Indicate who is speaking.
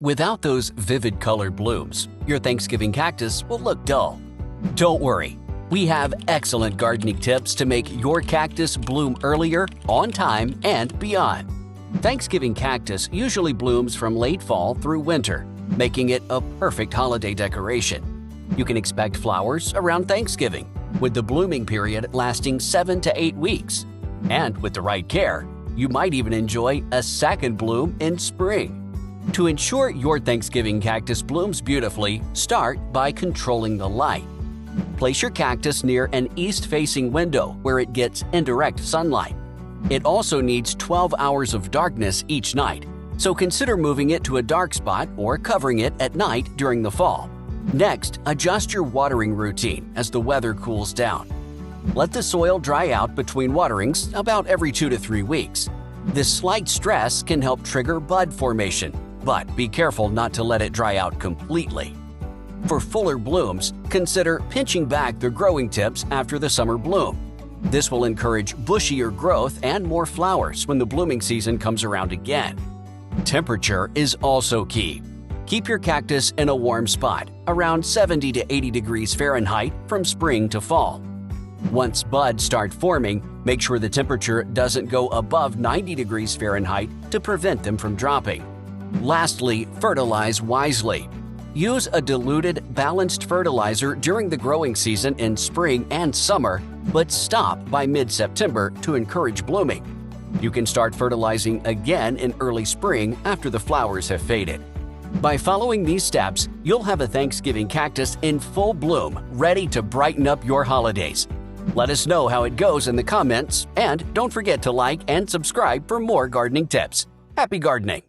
Speaker 1: Without those vivid colored blooms, your Thanksgiving cactus will look dull. Don't worry, we have excellent gardening tips to make your cactus bloom earlier, on time, and beyond. Thanksgiving cactus usually blooms from late fall through winter, making it a perfect holiday decoration. You can expect flowers around Thanksgiving, with the blooming period lasting 7 to 8 weeks. And with the right care, you might even enjoy a second bloom in spring. To ensure your Thanksgiving cactus blooms beautifully, start by controlling the light. Place your cactus near an east-facing window where it gets indirect sunlight. It also needs 12 hours of darkness each night, so consider moving it to a dark spot or covering it at night during the fall. Next, adjust your watering routine as the weather cools down. Let the soil dry out between waterings about every 2 to 3 weeks. This slight stress can help trigger bud formation, but be careful not to let it dry out completely. For fuller blooms, consider pinching back the growing tips after the summer bloom. This will encourage bushier growth and more flowers when the blooming season comes around again. Temperature is also key. Keep your cactus in a warm spot, around 70 to 80 degrees Fahrenheit from spring to fall. Once buds start forming, make sure the temperature doesn't go above 90 degrees Fahrenheit to prevent them from dropping. Lastly, fertilize wisely. Use a diluted, balanced fertilizer during the growing season in spring and summer, but stop by mid-September to encourage blooming. You can start fertilizing again in early spring after the flowers have faded. By following these steps, you'll have a Thanksgiving cactus in full bloom, ready to brighten up your holidays. Let us know how it goes in the comments, and don't forget to like and subscribe for more gardening tips. Happy gardening!